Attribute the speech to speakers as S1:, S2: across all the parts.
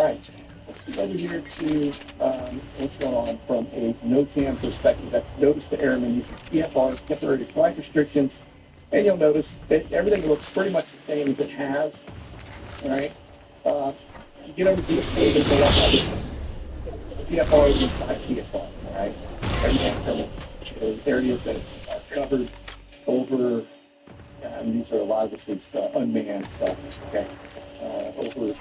S1: All right, let's get over here to what's going on from a NOTAM perspective. That's Notice to Airmen using TFR, temporary flight restrictions. And you'll notice that everything looks pretty much the same as it has. All right. You get over to DSA, there's a lot of TFR is inside TFR. All right. Everything from those areas that are covered over, these are a lot of this is unmanned stuff. Okay. Over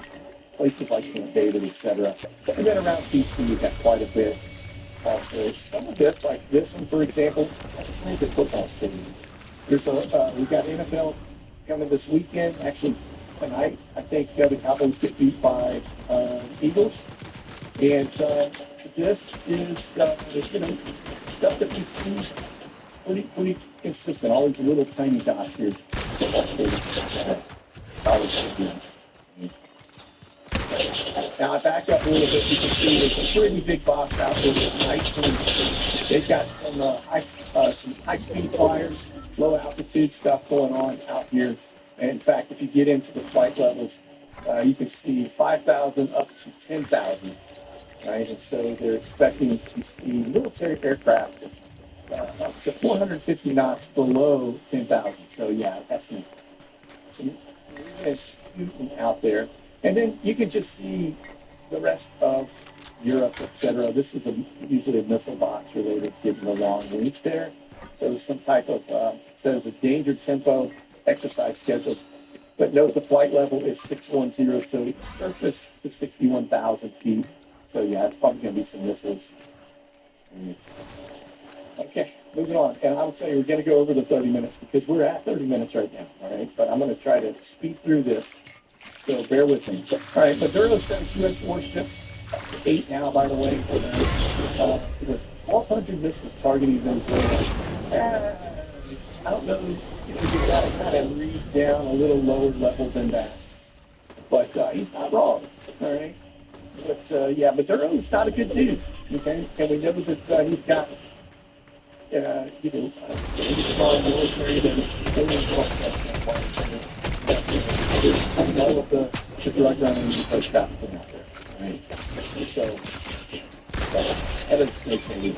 S1: places like Camp David, etc. And then around TC, you've got quite a bit. Also, some of this, like this one, for example, that's kind of the football stadiums. We've got NFL coming this weekend. Actually, tonight, I think the Cowboys get beat by Eagles. And this is, stuff that we see. It's pretty consistent. All these little tiny dots here. Football stadiums, college stadiums. Now I back up a little bit. You can see there's a pretty big box out there. They've got some high-speed flyers, low-altitude stuff going on out here. And in fact, if you get into the flight levels, you can see 5,000 up to 10,000. Right, and so they're expecting to see military aircraft up to 450 knots below 10,000. So yeah, that's some shooting out there. And then you can just see the rest of Europe, etc. This is usually a missile box related to getting the long reach there. So some type of, says a danger tempo exercise schedule. But note the flight level is 610, so it's surface to 61,000 feet. So yeah, it's probably going to be some missiles. Okay, moving on. And I will tell you, we're going to go over the 30 minutes because we're at 30 minutes right now, all right? But I'm going to try to speed through this. So bear with me. All right, Maduro sends U.S. warships, 8 now, by the way, with 1,200 missiles targeting Venezuela. I don't know, you got to kind of read down a little lower level than that. But he's not wrong, all right? But yeah, Maduro is not a good dude, okay? And we know that he's got, pretty strong military that is all of the drug running and drug trafficking out there, right? So, Evan Snake, maybe.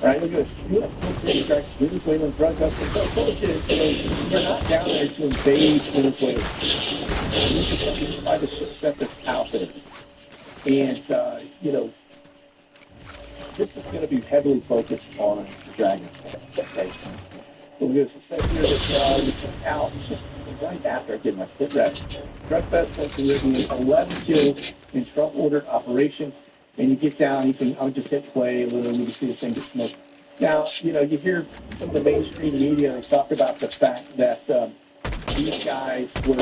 S1: All right, look at this. U.S. military strikes Venezuelan drug hustlers. So I told you, they're not down there to invade Venezuela. This is by the ship that's out there. And, this is going to be heavily focused on the Dragons. Okay. Look at this. It says here that we took out, just right after I did my sit rep, drug vessel Caribbean, 11 killed in Trump ordered operation. And you get down, I'll just hit play a little, you can see this thing get smoked. Now, you hear some of the mainstream media, they talk about the fact that these guys were,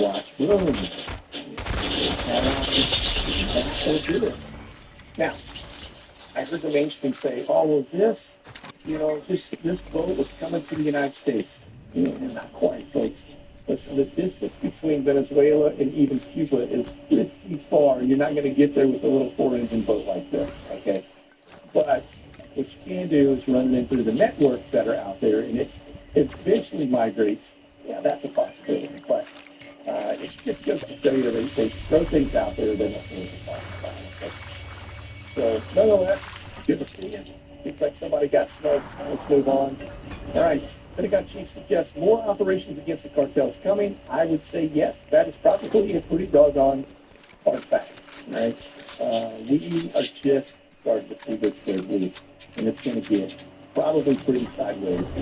S1: watch, boom. Do it. Now, I heard the mainstream say, "Oh, well, this boat was coming to the United States." Not quite, folks. Listen, the distance between Venezuela and even Cuba is pretty far. You're not going to get there with a little 4-engine boat like this, okay? But what you can do is run it in through the networks that are out there, and it eventually migrates. Yeah, that's a possibility, but it just goes to show you they throw things out there they don't really talk about. Okay? So, nonetheless, good to see you. Looks like somebody got smoked. Let's move on. All right. Pentagon chief suggests more operations against the cartels coming. I would say yes. That is probably a pretty doggone hard fact, right? We are just starting to see this big loose, and it's going to get probably pretty sideways. So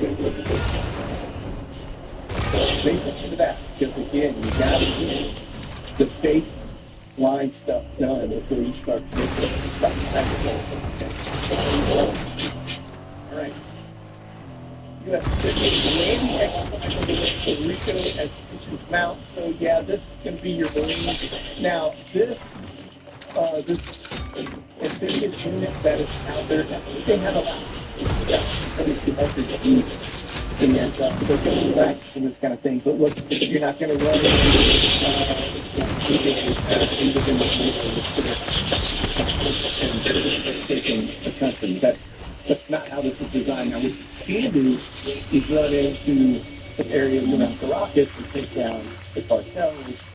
S1: pay attention to that, because again, you got to get the baseline stuff done before you start to get all right. U.S. Navy exercise in Puerto Rico as tensions mount. So yeah, this is going to be your Marines. Now this amphibious unit that is out there, they have about 6,200 teams. And they're going to be practicing this kind of thing. But look, you're not going to run taking the country. That's not how this is designed. Now, what you can do is run into some areas around Caracas and take down the cartels